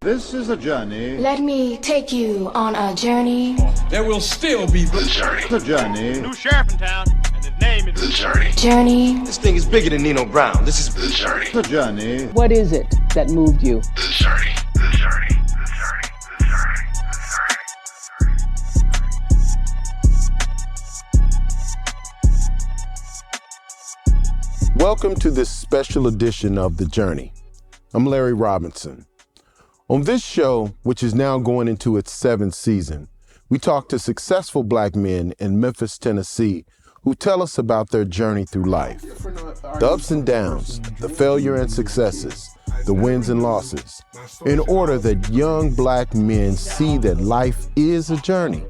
This is a journey. Let me take you on a journey. There will still be The journey. The journey. New sheriff in town, and his name is The journey. Journey. This thing is bigger than Nino Brown. This is The journey. The journey. What is it that moved you? The journey. The journey. The journey. The journey. The journey. Welcome to this special edition of The Journey. I'm Larry Robinson. On this show, which is now going into its 7th season, we talk to successful Black men in Memphis, Tennessee, who tell us about their journey through life. The ups and downs, the failure and successes, the wins and losses, in order that young Black men see that life is a journey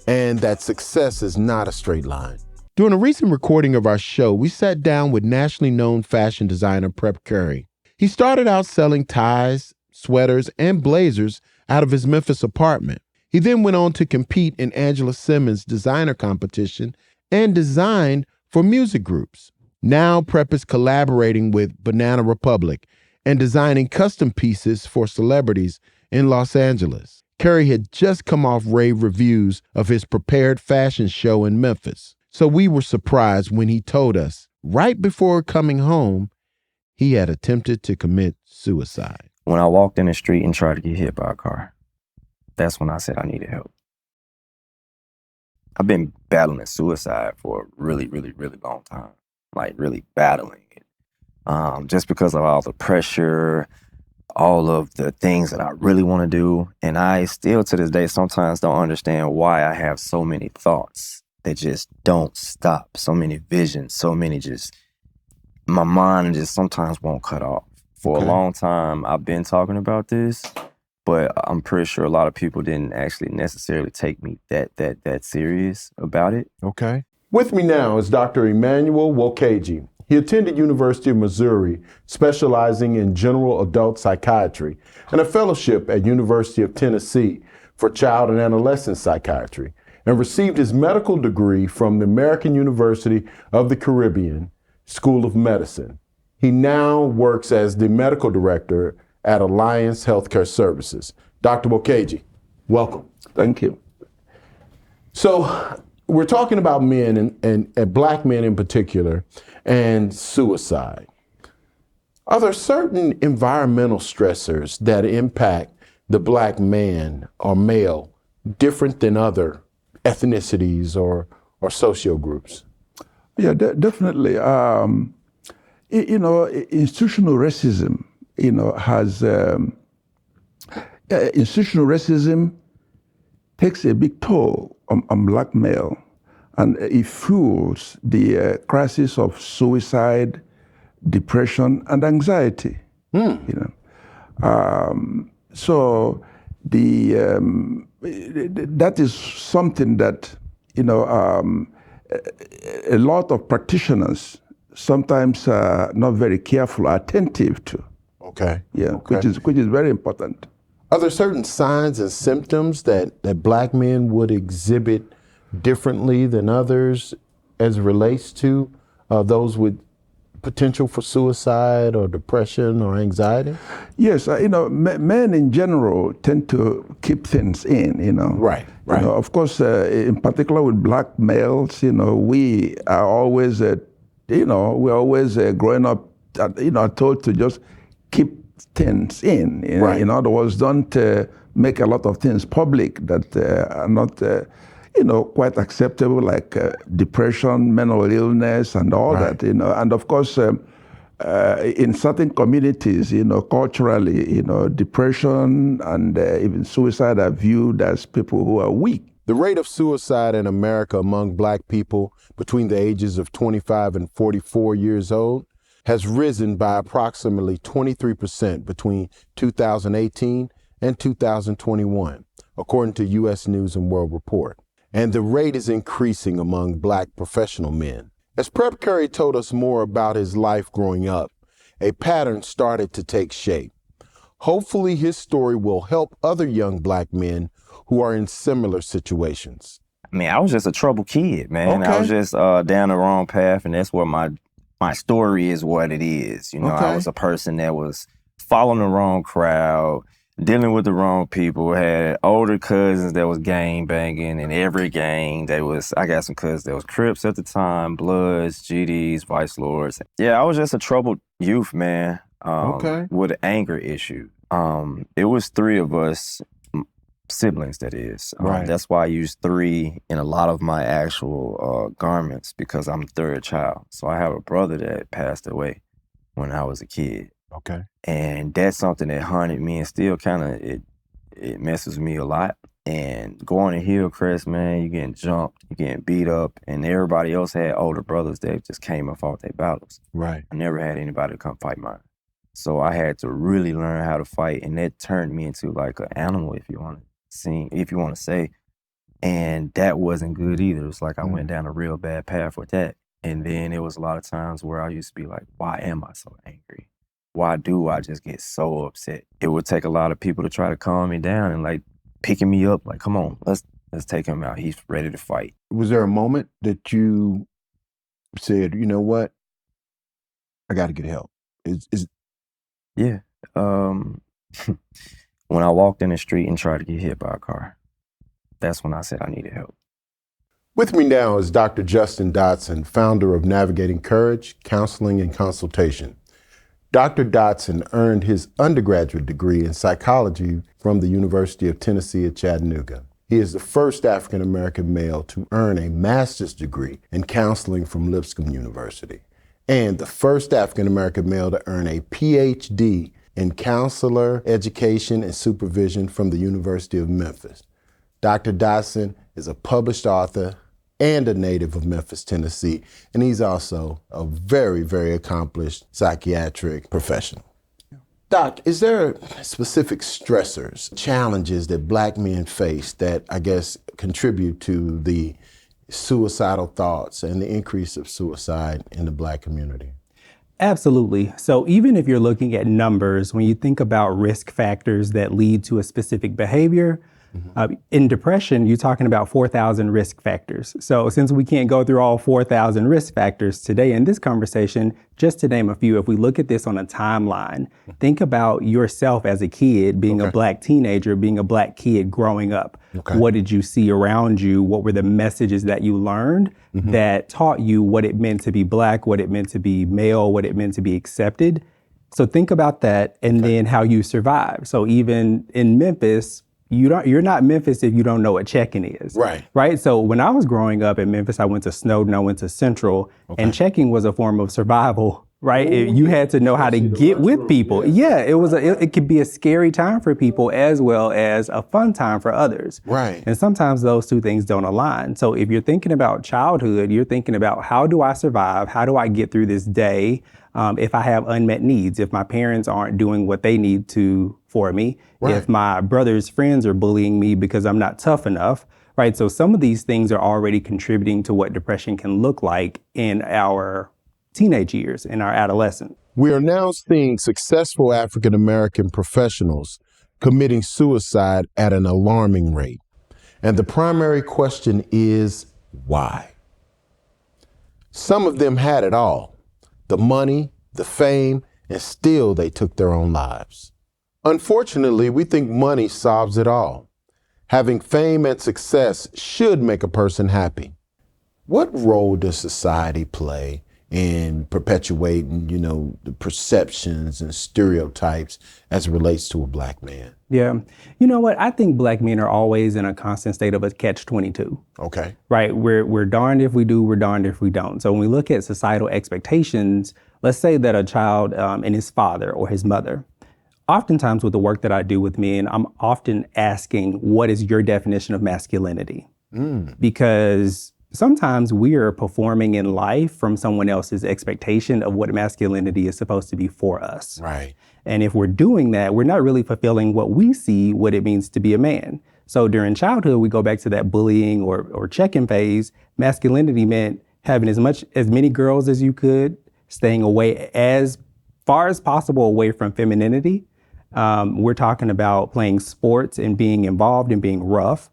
and that success is not a straight line. During a recent recording of our show, we sat down with nationally known fashion designer Prep Curry. He started out selling ties, sweaters, and blazers out of his Memphis apartment. He then went on to compete in Angela Simmons' designer competition and designed for music groups. Now Prep is collaborating with Banana Republic and designing custom pieces for celebrities in Los Angeles. Curry had just come off rave reviews of his prepared fashion show in Memphis. So we were surprised when he told us, right before coming home, he had attempted to commit suicide. When I walked in the street and tried to get hit by a car, that's when I said I needed help. I've been battling suicide for a really, really, really long time, like really battling it. Just because of all the pressure, all of the things that I really want to do. And I still to this day sometimes don't understand why I have so many thoughts that just don't stop, so many visions, so many just, my mind just sometimes won't cut off. For a long time, I've been talking about this, but I'm pretty sure a lot of people didn't actually necessarily take me that serious about it. Okay. With me now is Dr. Emmanuel Nwokeji. He attended University of Missouri, specializing in general adult psychiatry, and a fellowship at University of Tennessee for child and adolescent psychiatry, and received his medical degree from the American University of the Caribbean School of Medicine. He now works as the medical director at Alliance Healthcare Services. Dr. Nwokeji, welcome. Thank you. So we're talking about men and Black men in particular and suicide. Are there certain environmental stressors that impact the Black man or male different than other ethnicities or social groups? Yeah, definitely. Institutional racism, has institutional racism takes a big toll on Black male, and it fuels the crisis of suicide, depression, and anxiety. So that is something that a lot of practitioners sometimes not very careful or attentive to. Okay. Yeah, okay. Which is very important. Are there certain signs and symptoms that Black men would exhibit differently than others as it relates to those with potential for suicide or depression or anxiety? Yes, men in general tend to keep things in, Right. Of course, in particular with Black males, we are always we're always growing up, told to just keep things in. Right. In other words, don't make a lot of things public that are not, quite acceptable, like depression, mental illness, and all that. And of course, in certain communities, culturally, depression and even suicide are viewed as people who are weak. The rate of suicide in America among Black people between the ages of 25 and 44 years old has risen by approximately 23% between 2018 and 2021, according to U.S. News and World Report. And the rate is increasing among Black professional men. As Prep Curry told us more about his life growing up, a pattern started to take shape. Hopefully his story will help other young Black men who are in similar situations. I mean, I was just a troubled kid, man. Okay. I was just down the wrong path, and that's where my story is what it is. I was a person that was following the wrong crowd, dealing with the wrong people. Had older cousins that was gang banging in every gang. I got some cousins that was Crips at the time, Bloods, GDs, Vice Lords. Yeah, I was just a troubled youth, man. With an anger issue. It was 3 of us, siblings that is. Right. That's why I use 3 in a lot of my actual garments, because I'm the 3rd child. So I have a brother that passed away when I was a kid. Okay. And that's something that haunted me and still kind of, it messes with me a lot. And going to Hillcrest, man, you getting jumped, you getting beat up, and everybody else had older brothers that just came and fought their battles. Right. I never had anybody to come fight mine. So I had to really learn how to fight, and that turned me into like an animal, if you want to say. And that wasn't good either. It's like I went down a real bad path with that. And then it was a lot of times where I used to be like, why am I so angry? Why do I just get so upset? It would take a lot of people to try to calm me down and like picking me up, like, come on, let's take him out. He's ready to fight. Was there a moment that you said, you know what? I got to get help? Yeah. When I walked in the street and tried to get hit by a car, that's when I said I needed help. With me now is Dr. Justin Dodson, founder of Navigating Courage, Counseling and Consultation. Dr. Dodson earned his undergraduate degree in psychology from the University of Tennessee at Chattanooga. He is the first African-American male to earn a master's degree in counseling from Lipscomb University, and the first African-American male to earn a PhD in counselor education and supervision from the University of Memphis. Dr. Dodson is a published author and a native of Memphis, Tennessee, and he's also a very, very accomplished psychiatric professional. Doc, is there specific stressors, challenges that Black men face that I guess contribute to the suicidal thoughts and the increase of suicide in the Black community? Absolutely. So even if you're looking at numbers, when you think about risk factors that lead to a specific behavior, in depression, you're talking about 4,000 risk factors. So since we can't go through all 4,000 risk factors today in this conversation, just to name a few, if we look at this on a timeline, think about yourself as a kid, being a Black teenager, being a Black kid growing up. What did you see around you? What were the messages that you learned that taught you what it meant to be Black, what it meant to be male, what it meant to be accepted? So think about that, and then how you survive. So even in Memphis, you're not Memphis if you don't know what checking is. Right. So when I was growing up in Memphis, I went to Snowden, I went to Central, and checking was a form of survival. Right. You had to know how to get with people. Yeah, it could be a scary time for people as well as a fun time for others. Right. And sometimes those two things don't align. So if you're thinking about childhood, you're thinking about, how do I survive? How do I get through this day? If I have unmet needs, if my parents aren't doing what they need to for me, if my brother's friends are bullying me because I'm not tough enough, right? So some of these things are already contributing to what depression can look like in our teenage years, in our adolescence. We are now seeing successful African-American professionals committing suicide at an alarming rate. And the primary question is, why? Some of them had it all: the money, the fame, and still they took their own lives. Unfortunately, we think money solves it all. Having fame and success should make a person happy. What role does society play in perpetuating, the perceptions and stereotypes as it relates to a Black man? Yeah. You know what? I think Black men are always in a constant state of a catch-22. Okay. Right? We're darned if we do, we're darned if we don't. So when we look at societal expectations, let's say that a child and his father or his mother, oftentimes with the work that I do with men, I'm often asking, what is your definition of masculinity? Because sometimes we are performing in life from someone else's expectation of what masculinity is supposed to be for us. Right. And if we're doing that, we're not really fulfilling what we see, what it means to be a man. So during childhood, we go back to that bullying or checking phase. Masculinity meant having as many girls as you could, staying away as far as possible away from femininity. We're talking about playing sports and being involved and being rough.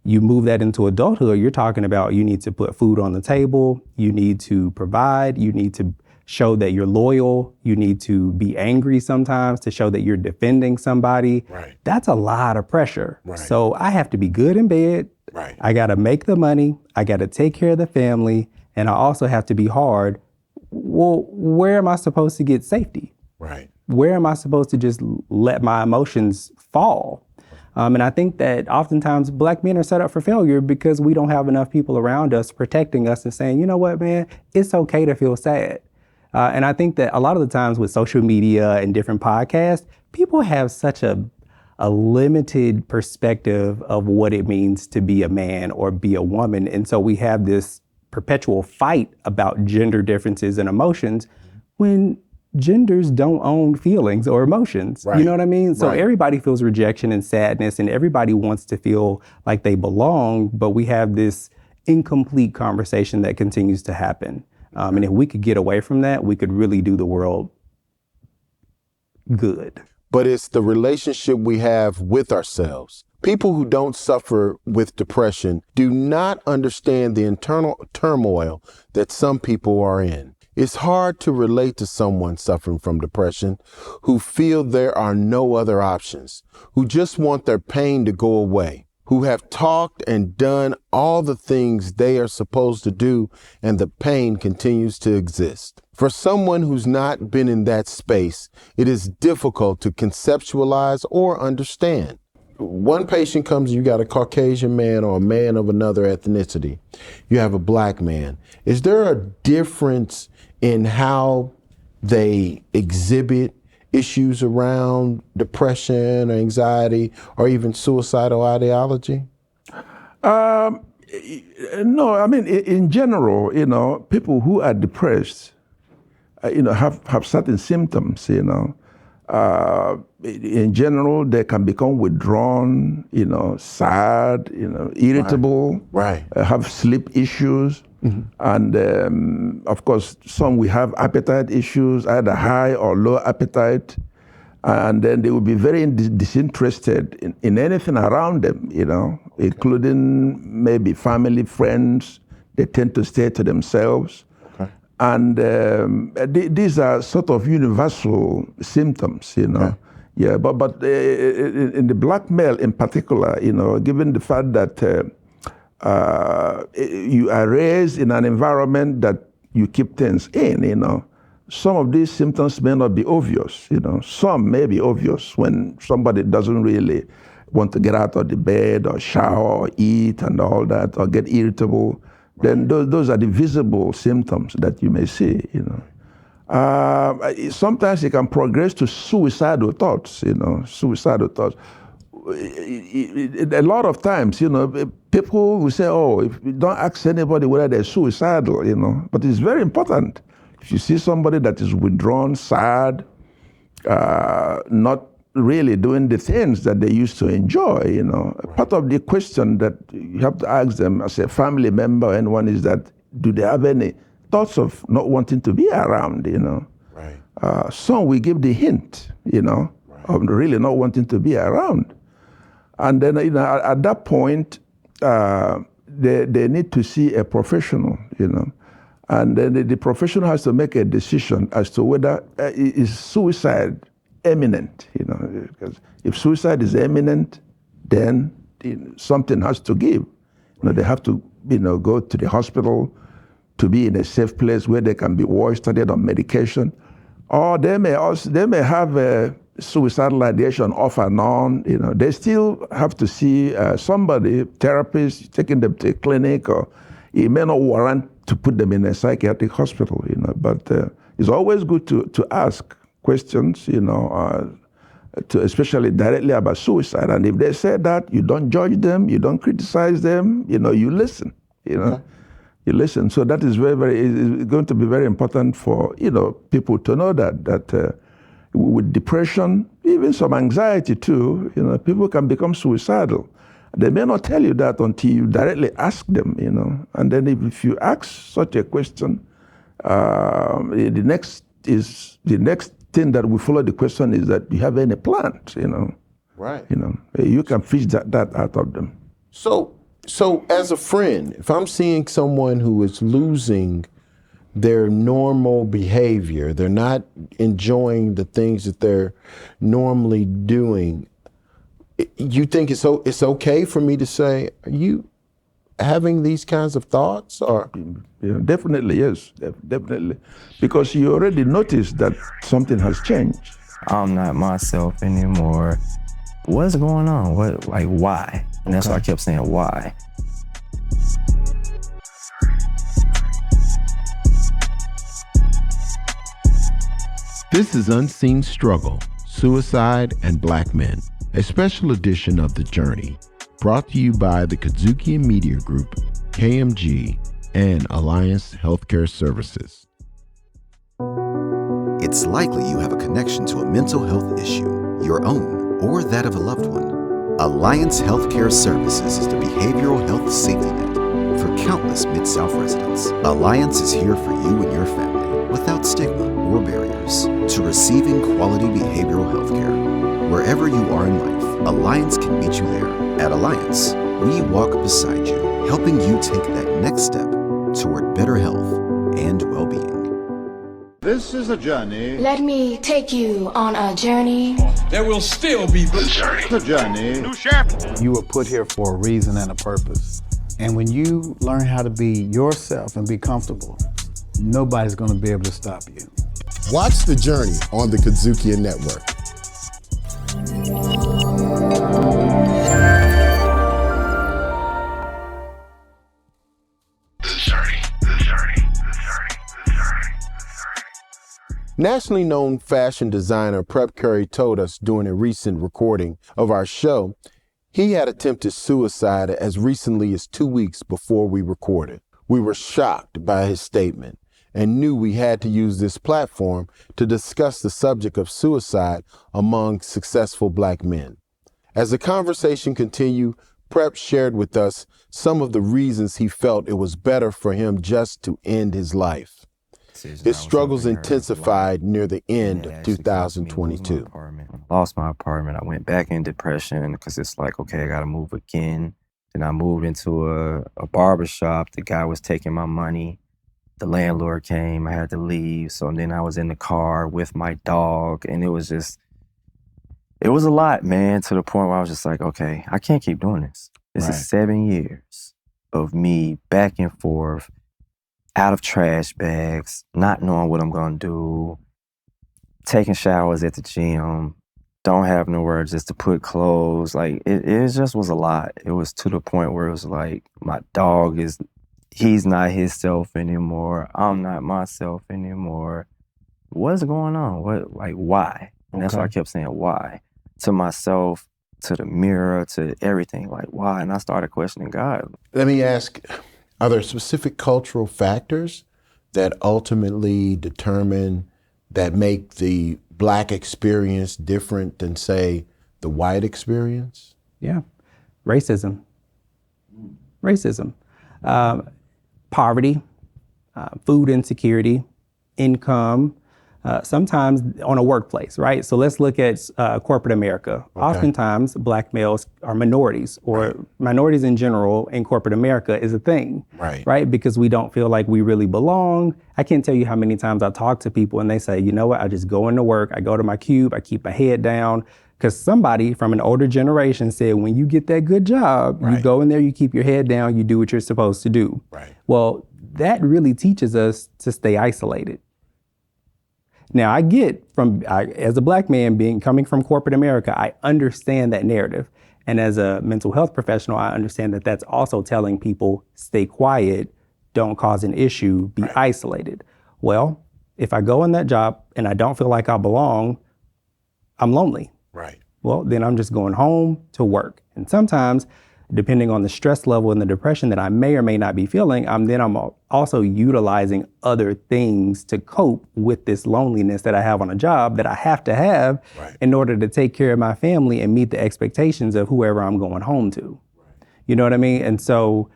You move that into adulthood, you're talking about you need to put food on the table, you need to provide, you need to show that you're loyal. You need to be angry sometimes to show that you're defending somebody. Right. That's a lot of pressure. Right. So I have to be good in bed. Right. I got to make the money. I got to take care of the family. And I also have to be hard. Well, where am I supposed to get safety? Right. Where am I supposed to just let my emotions fall? And I think that oftentimes Black men are set up for failure because we don't have enough people around us protecting us and saying, you know what, man, it's okay to feel sad. And I think that a lot of the times with social media and different podcasts, people have such a limited perspective of what it means to be a man or be a woman. And so we have this perpetual fight about gender differences and emotions when genders don't own feelings or emotions. Right. You know what I mean? So Right. everybody feels rejection and sadness, and everybody wants to feel like they belong, but we have this incomplete conversation that continues to happen. And if we could get away from that, we could really do the world good. But it's the relationship we have with ourselves. People who don't suffer with depression do not understand the internal turmoil that some people are in. It's hard to relate to someone suffering from depression who feel there are no other options, who just want their pain to go away, who have talked and done all the things they are supposed to do, and the pain continues to exist. For someone who's not been in that space, it is difficult to conceptualize or understand. One patient comes, you got a Caucasian man or a man of another ethnicity. You have a Black man. Is there a difference in how they exhibit issues around depression or anxiety or even suicidal ideology? No, I mean, in general, people who are depressed, have certain symptoms, in general, they can become withdrawn, sad, irritable, Right. Have sleep issues. Mm-hmm. And of course, some will have appetite issues, either high or low appetite. And then they will be very disinterested in anything around them, including maybe family, friends. They tend to stay to themselves. Okay. And these are sort of universal symptoms, Okay. Yeah, but in the Black male in particular, given the fact that you are raised in an environment that you keep things in, some of these symptoms may not be obvious, Some may be obvious when somebody doesn't really want to get out of the bed or shower or eat and all that, or get irritable. Then those are the visible symptoms that you may see, Sometimes it can progress to suicidal thoughts, suicidal thoughts. A lot of times, people will say, oh, if you don't ask anybody whether they're suicidal, But it's very important. If you see somebody that is withdrawn, sad, not really doing the things that they used to enjoy, Right. Part of the question that you have to ask them as a family member, and one is that, do they have any thoughts of not wanting to be around, Right. Some we give the hint, Right. of really not wanting to be around. And then, at that point, they need to see a professional, And then the professional has to make a decision as to whether is suicide imminent, Because if suicide is imminent, then something has to give. They have to, go to the hospital to be in a safe place where they can be watched, studied on medication, or they may have a suicidal ideation off and on. They still have to see somebody, therapist, taking them to a clinic, or it may not warrant to put them in a psychiatric hospital. But it's always good to ask questions, especially directly about suicide. And if they say that, you don't judge them, you don't criticize them, you listen. Okay. You listen. So that is it's going to be very important for people to know that with depression, even some anxiety too, people can become suicidal. They may not tell you that until you directly ask them, And then if you ask such a question, the next thing that will follow the question is that, do you have any plans, Right. You can fish that out of them. So as a friend, if I'm seeing someone who is losing their normal behavior. They're not enjoying the things that they're normally doing. You think it's okay for me to say, are you having these kinds of thoughts? Or Yeah, definitely, yes, definitely. Because you already noticed that something has changed. I'm not myself anymore. What's going on? Why? And that's why I kept saying why. This is Unseen Struggle, Suicide and Black Men, a special edition of The Journey, brought to you by the KUDZUKIAN Media Group, KMG, and Alliance Healthcare Services. It's likely you have a connection to a mental health issue, your own or that of a loved one. Alliance Healthcare Services is the behavioral health safety net for countless Mid-South residents. Alliance is here for you and your family without stigma or barriers to receiving quality behavioral health care. Wherever you are in life, Alliance can meet you there. At Alliance, we walk beside you, helping you take that next step toward better health and well-being. This is a journey. Let me take you on a journey. There will still be The journey. New sheriff. You were put here for a reason and a purpose. And when you learn how to be yourself and be comfortable, nobody's going to be able to stop you. Watch The Journey on the KUDZUKIAN Network. Nationally known fashion designer Prep Curry told us during a recent recording of our show, he had attempted suicide as recently as 2 weeks before we recorded. We were shocked by his statement and knew we had to use this platform to discuss the subject of suicide among successful Black men. As the conversation continued, Prep shared with us some of the reasons he felt it was better for him just to end his life. His struggles intensified near the end of 2022. Lost my apartment. I went back in depression because it's like, okay, I got to move again. Then I moved into a barber shop. The guy was taking my money. The landlord came. I had to leave. So then I was in the car with my dog. And it was a lot, man, to the point where I was just like, okay, I can't keep doing this. This is 7 years of me back and forth, out of trash bags, not knowing what I'm gonna do, taking showers at the gym, don't have nowhere just to put clothes. Like, it just was a lot. It was to the point where it was like, my dog he's not himself anymore. I'm not myself anymore. What's going on? Why? And that's why I kept saying why. To myself, to the mirror, to everything. Like, why? And I started questioning God. Let me ask, are there specific cultural factors that ultimately determine, that make the Black experience different than, say, the white experience? Yeah, racism. Poverty, food insecurity, income, sometimes on a workplace, right? So let's look at corporate America. Okay. Oftentimes, Black males are minorities, or minorities in general in corporate America is a thing, right? Because we don't feel like we really belong. I can't tell you how many times I talk to people and they say, you know what, I just go into work, I go to my cube, I keep my head down. Because somebody from an older generation said, when you get that good job, you go in there, you keep your head down, you do what you're supposed to do. Well, that really teaches us to stay isolated. Now, I get as a Black man coming from corporate America, I understand that narrative. And as a mental health professional, I understand that that's also telling people, stay quiet, don't cause an issue, be isolated. Well, if I go in that job and I don't feel like I belong, I'm lonely. Well, then I'm just going home to work. And sometimes, depending on the stress level and the depression that I may or may not be feeling, I'm also utilizing other things to cope with this loneliness that I have on a job that I have to have in order to take care of my family and meet the expectations of whoever I'm going home to. You know what I mean? And so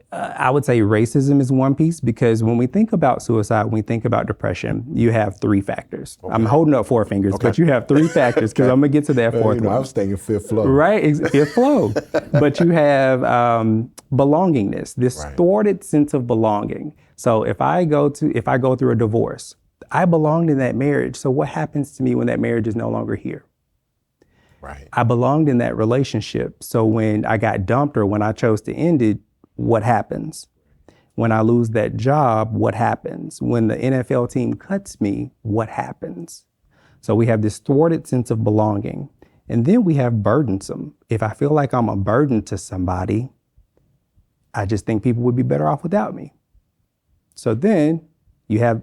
I would say racism is one piece, because when we think about suicide, when we think about depression, you have 3 factors. I'm holding up 4 fingers, but you have 3 factors, because I'm going to get to that 4th one. I was thinking fifth flow. Right, fifth flow. But you have belongingness, this thwarted sense of belonging. So if I go through a divorce, I belonged in that marriage. So what happens to me when that marriage is no longer here? Right. I belonged in that relationship. So when I got dumped or when I chose to end it, what happens? When I lose that job, what happens? When the NFL team cuts me, what happens? So we have this thwarted sense of belonging. And then we have burdensome. If I feel like I'm a burden to somebody, I just think people would be better off without me. So then you have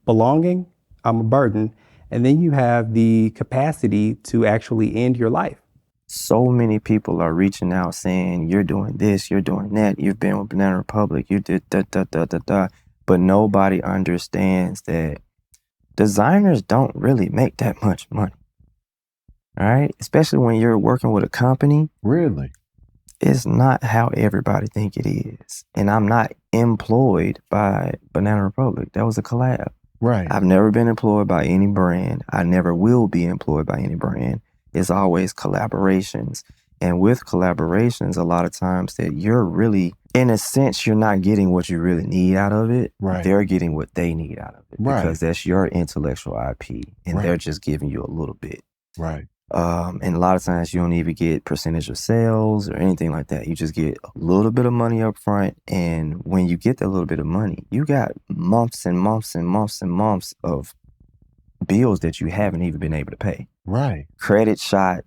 belonging, I'm a burden, and then you have the capacity to actually end your life. So many people are reaching out saying, you're doing this, you're doing that, you've been with Banana Republic, you did da. But nobody understands that designers don't really make that much money. All right? Especially when you're working with a company. Really? It's not how everybody think it is. And I'm not employed by Banana Republic. That was a collab. Right. I've never been employed by any brand. I never will be employed by any brand. It's always collaborations. And with collaborations, a lot of times that you're really, in a sense, you're not getting what you really need out of it. Right. They're getting what they need out of it. Right. Because that's your intellectual IP. And Right. they're just giving you a little bit. Right. And a lot of times you don't even get percentage of sales or anything like that. You just get a little bit of money up front. And when you get that little bit of money, you got months and months and months and months of bills that you haven't even been able to pay. Right. Credit shot,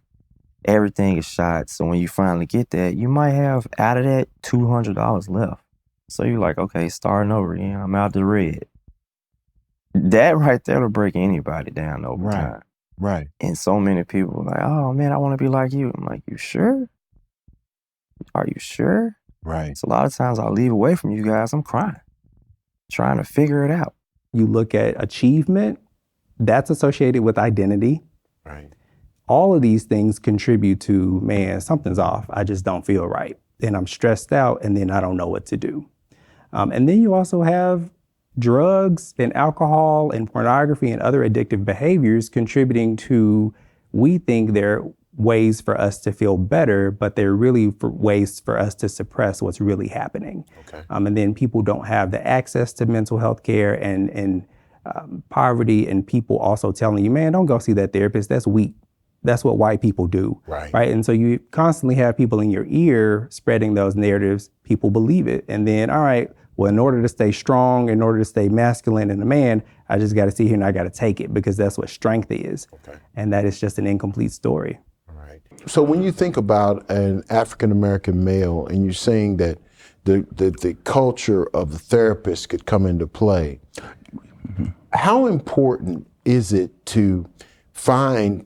everything is shot. So when you finally get that, you might have out of that $200 left. So you're like, okay, starting over again. I'm out the red. That right there will break anybody down over Right. time. Right. And so many people are like, oh man, I want to be like you. I'm like, you sure? Are you sure? Right. So a lot of times I leave away from you guys, I'm crying, trying to figure it out. You look at achievement, that's associated with identity. Right. All of these things contribute to, man, something's off. I just don't feel right. And I'm stressed out, and then I don't know what to do. And then you also have drugs and alcohol and pornography and other addictive behaviors contributing to, we think they're ways for us to feel better, but they're really ways for us to suppress what's really happening. Okay. And then people don't have the access to mental health care and poverty, and people also telling you, man, don't go see that therapist. That's weak. That's what white people do. Right. Right. And so you constantly have people in your ear spreading those narratives. People believe it. And then, all right, well, in order to stay strong, in order to stay masculine and a man, I just got to sit here and I got to take it because that's what strength is. Okay. And that is just an incomplete story. All right. So when you think about an African-American male and you're saying that the culture of the therapist could come into play, how important is it to find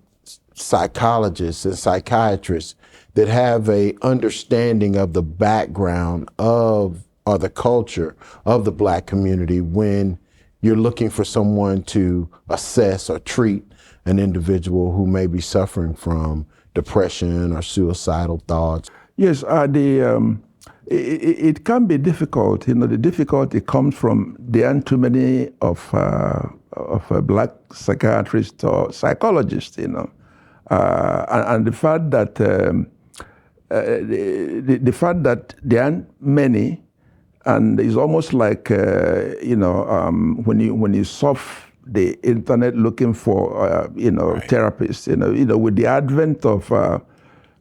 psychologists and psychiatrists that have a understanding of the background of or the culture of the Black community when you're looking for someone to assess or treat an individual who may be suffering from depression or suicidal thoughts? Yes, it can be difficult. You know, the difficulty comes from there aren't too many of Black psychiatrists or psychologists. You know, and the fact that the fact that there aren't many, and it's almost like when you surf the internet looking for therapists. You know, with the advent of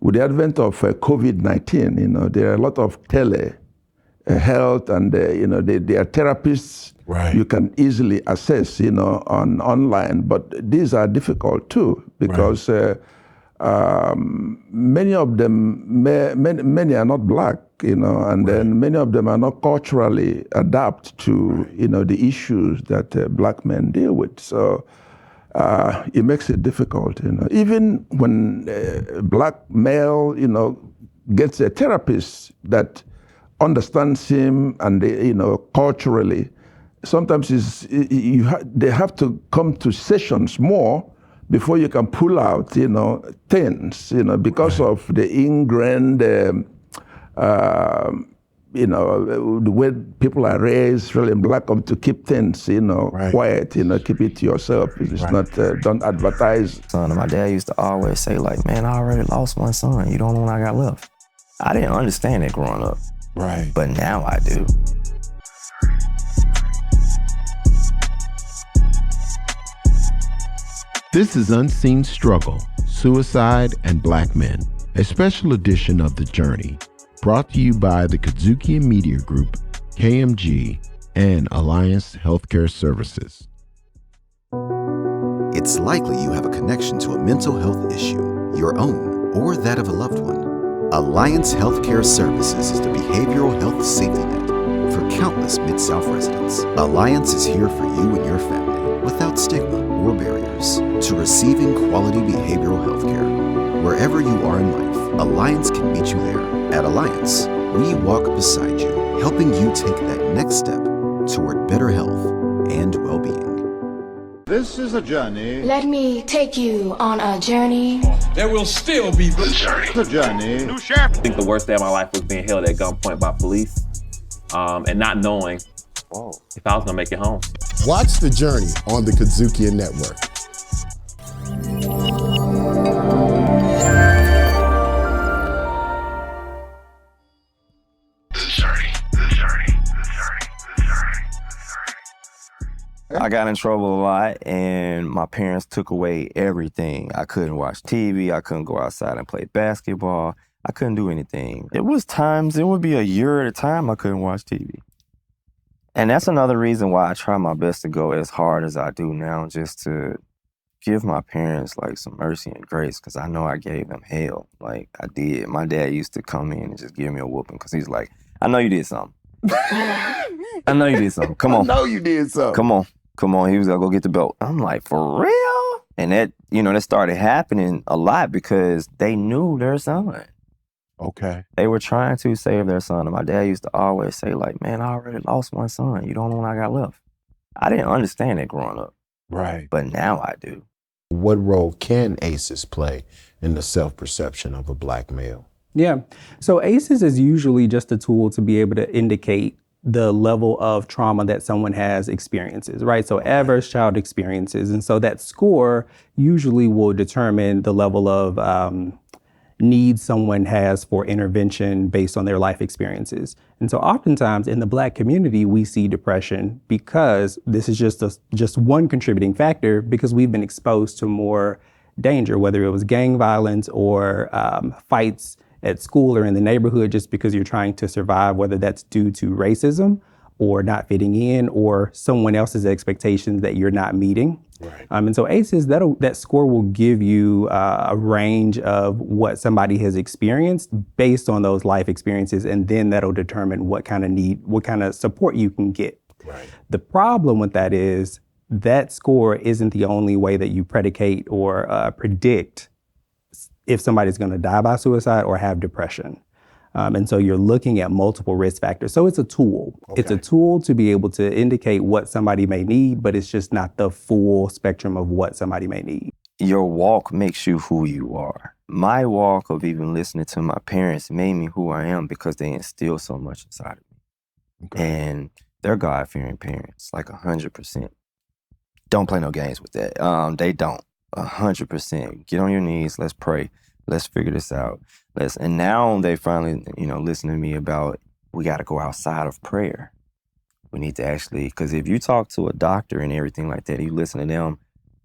COVID-19, there are a lot of tele health, and there are therapists you can easily access, on online. But these are difficult too because many of them, many are not Black, and then many of them are not culturally adapt to the issues that Black men deal with. So it makes it difficult. Even when a Black male, gets a therapist that understands him and culturally, sometimes they have to come to sessions more before you can pull out things because of the ingrained the way people are raised really in Black to keep things quiet, keep it to yourself. It's not don't advertise. Son, my dad used to always say, like, man, I already lost one son, you don't know what I got left. I didn't understand that growing up. Right. But now I do. This is Unseen Struggle, Suicide and Black Men, a special edition of The Journey, brought to you by the KUDZUKIAN Media Group, KMG, and Alliance Healthcare Services. It's likely you have a connection to a mental health issue, your own or that of a loved one. Alliance Healthcare Services is the behavioral health safety net for countless Mid-South residents. Alliance is here for you and your family without stigma or barriers to receiving quality behavioral health care. Wherever you are in life, Alliance can meet you there. At Alliance, we walk beside you, helping you take that next step toward better health and well-being. This is a journey. Let me take you on a journey. There will still be the journey. The journey. New sheriff. I think the worst day of my life was being held at gunpoint by police and not knowing if I was gonna make it home. Watch The Journey on the KUDZUKIAN Network. I got in trouble a lot, and my parents took away everything. I couldn't watch TV. I couldn't go outside and play basketball. I couldn't do anything. It was times, it would be a year at a time I couldn't watch TV. And that's another reason why I try my best to go as hard as I do now, just to give my parents like some mercy and grace, because I know I gave them hell. Like I did. My dad used to come in and just give me a whooping because he's like, I know you did something. I know you did something. Come on. I know you did something. Come on. Come on. He was gonna go get the belt. I'm like, for real? And that, that started happening a lot because they knew their son. Okay. They were trying to save their son. And my dad used to always say, like, man, I already lost my son. You don't know what I got left. I didn't understand it growing up. Right. But now I do. What role can ACEs play in the self-perception of a Black male? Yeah. So ACEs is usually just a tool to be able to indicate the level of trauma that someone has experiences, right? So adverse child experiences. And so that score usually will determine the level of need someone has for intervention based on their life experiences. And so oftentimes in the Black community, we see depression because this is just one contributing factor, because we've been exposed to more danger, whether it was gang violence or fights at school or in the neighborhood, just because you're trying to survive, whether that's due to racism or not fitting in or someone else's expectations that you're not meeting. Right. And so ACEs, that score will give you a range of what somebody has experienced based on those life experiences, and then that'll determine what kind of support you can get. Right. The problem with that is that score isn't the only way that you predicate or predict if somebody's going to die by suicide or have depression. And so you're looking at multiple risk factors. So it's a tool. Okay. It's a tool to be able to indicate what somebody may need, but it's just not the full spectrum of what somebody may need. Your walk makes you who you are. My walk of even listening to my parents made me who I am because they instilled so much inside of me. Okay. And they're God-fearing parents, like 100%. Don't play no games with that. They don't. 100%. Get on your knees. Let's pray. Let's figure this out. And now they finally, listen to me about, we got to go outside of prayer. We need to actually, because if you talk to a doctor and everything like that, you listen to them,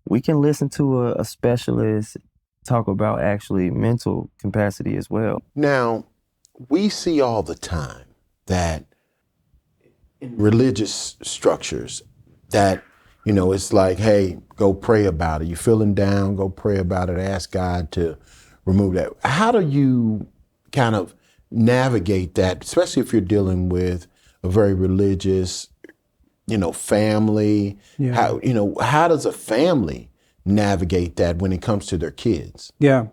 we can listen to a specialist talk about actually mental capacity as well. Now, we see all the time that in religious structures that, it's like, hey, go pray about it. You're feeling down, go pray about it. Ask God to remove that. How do you kind of navigate that, especially if you're dealing with a very religious, family? Yeah. How does a family navigate that when it comes to their kids? Yeah.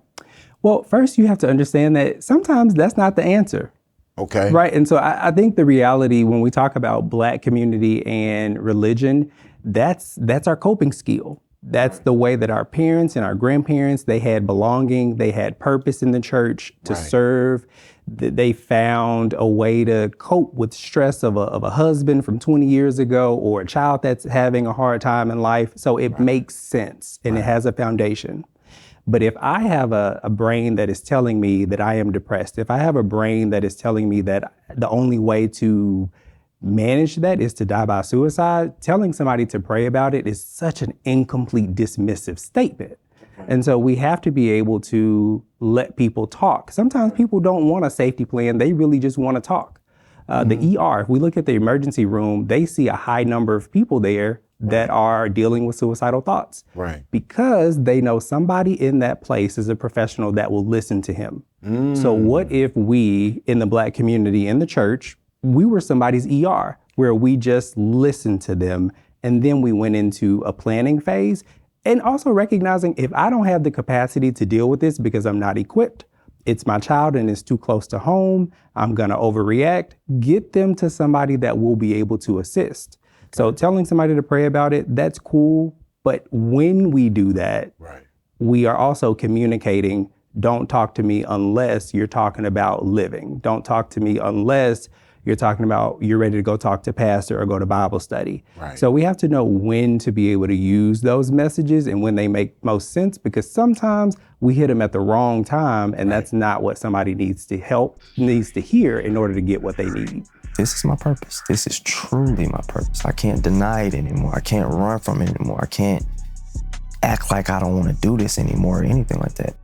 Well, first you have to understand that sometimes that's not the answer. Okay. Right. And so I think the reality when we talk about Black community and religion, that's our coping skill. That's the way that our parents and our grandparents, they had belonging, they had purpose in the church to serve. They found a way to cope with stress of a husband from 20 years ago or a child that's having a hard time in life. So it makes sense and it has a foundation. But if I have a brain that is telling me that I am depressed, if I have a brain that is telling me that the only way to manage that is to die by suicide, telling somebody to pray about it is such an incomplete, dismissive statement. And so we have to be able to let people talk. Sometimes people don't want a safety plan. They really just want to talk. The ER, if we look at the emergency room, they see a high number of people there that are dealing with suicidal thoughts. Right. Because they know somebody in that place is a professional that will listen to him. So what if we, in the Black community, in the church, we were somebody's ER, where we just listened to them, and then we went into a planning phase, and also recognizing if I don't have the capacity to deal with this because I'm not equipped, it's my child and it's too close to home, I'm gonna overreact, get them to somebody that will be able to assist. So telling somebody to pray about it, that's cool, but when we do that, we are also communicating, don't talk to me unless you're talking about living. Don't talk to me unless you're talking about you're ready to go talk to pastor or go to Bible study. So we have to know when to be able to use those messages and when they make most sense, because sometimes we hit them at the wrong time, and that's not what somebody needs to hear in order to get what they need. This is my purpose. This is truly my purpose. I can't deny it anymore. I can't run from it anymore. I can't act like I don't want to do this anymore or anything like that.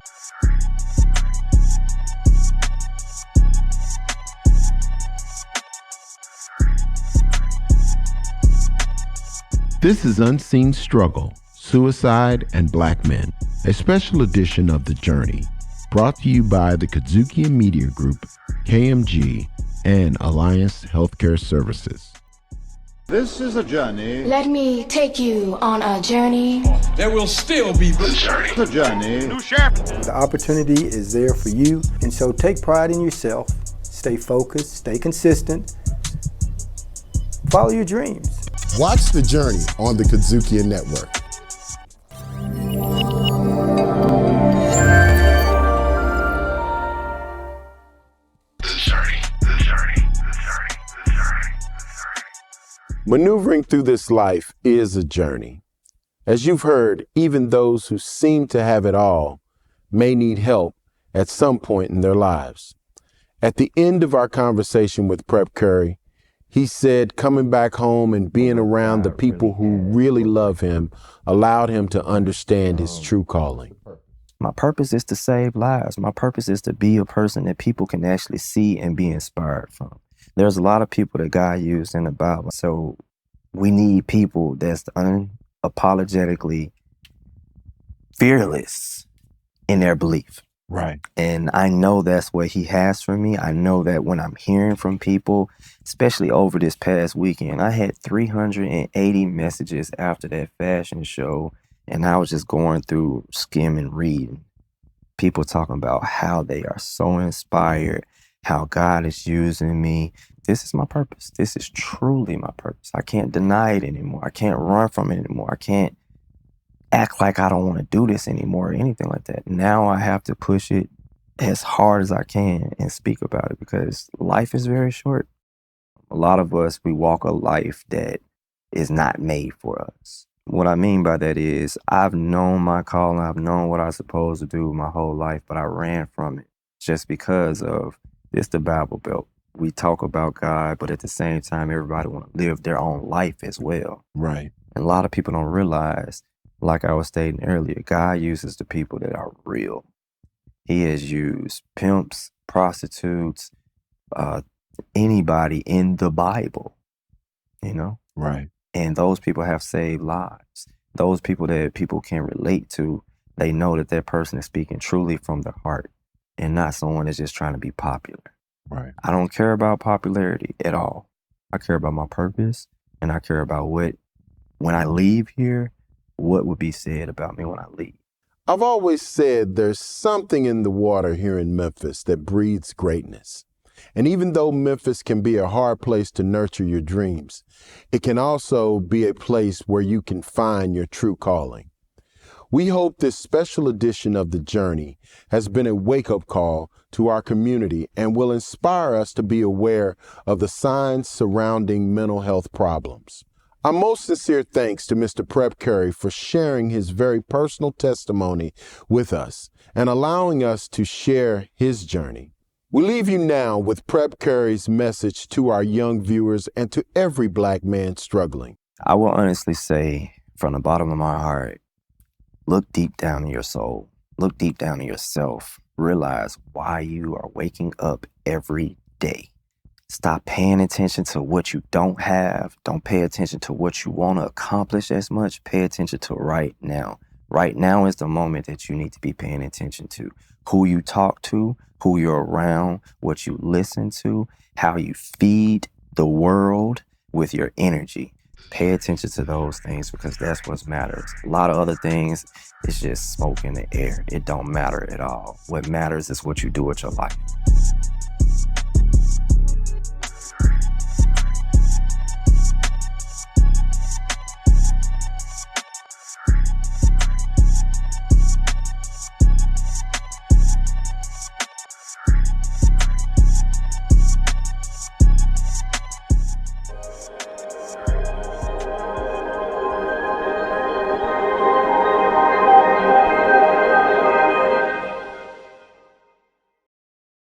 This is Unseen Struggle, Suicide and Black Men, a special edition of The Journey, brought to you by the KUDZUKIAN Media Group, KMG, and Alliance Healthcare Services. This is a journey. Let me take you on a journey. There will still be the journey. The journey. New sheriff. The opportunity is there for you, and so take pride in yourself. Stay focused, stay consistent, follow your dreams. Watch The Journey on the KUDZUKIAN Network. Maneuvering through this life is a journey. As you've heard, even those who seem to have it all may need help at some point in their lives. At the end of our conversation with Prep Curry, he said coming back home and being around the people who really love him allowed him to understand his true calling. My purpose is to save lives. My purpose is to be a person that people can actually see and be inspired from. There's a lot of people that God used in the Bible. So we need people that's unapologetically fearless in their belief. Right. And I know that's what he has for me. I know that when I'm hearing from people, especially over this past weekend, I had 380 messages after that fashion show, and I was just going through, skimming, reading. People talking about how they are so inspired, how God is using me. This is my purpose. This is truly my purpose. I can't deny it anymore. I can't run from it anymore. I can't act like I don't want to do this anymore or anything like that. Now I have to push it as hard as I can and speak about it, because life is very short. A lot of us, we walk a life that is not made for us. What I mean by that is I've known my calling. I've known what I'm supposed to do my whole life, but I ran from it just because of this, the Bible Belt. We talk about God, but at the same time, everybody want to live their own life as well. Right. And a lot of people don't realize, like I was stating earlier, God uses the people that are real. He has used pimps, prostitutes, anybody in the Bible, you know? Right. And those people have saved lives. Those people that people can relate to, they know that that person is speaking truly from their heart and not someone that's just trying to be popular. Right. I don't care about popularity at all. I care about my purpose, and I care about what, when I leave here, what would be said about me when I leave. I've always said there's something in the water here in Memphis that breeds greatness. And even though Memphis can be a hard place to nurture your dreams, it can also be a place where you can find your true calling. We hope this special edition of The Journey has been a wake-up call to our community and will inspire us to be aware of the signs surrounding mental health problems. Our most sincere thanks to Mr. Prep Curry for sharing his very personal testimony with us and allowing us to share his journey. We leave you now with Prep Curry's message to our young viewers and to every Black man struggling. I will honestly say, from the bottom of my heart, look deep down in your soul. Look deep down in yourself. Realize why you are waking up every day. Stop paying attention to what you don't have. Don't pay attention to what you want to accomplish as much. Pay attention to right now. Right now is the moment that you need to be paying attention to. Who you talk to, who you're around, what you listen to, how you feed the world with your energy. Pay attention to those things because that's what matters. A lot of other things is just smoke in the air. It don't matter at all. What matters is what you do with your life.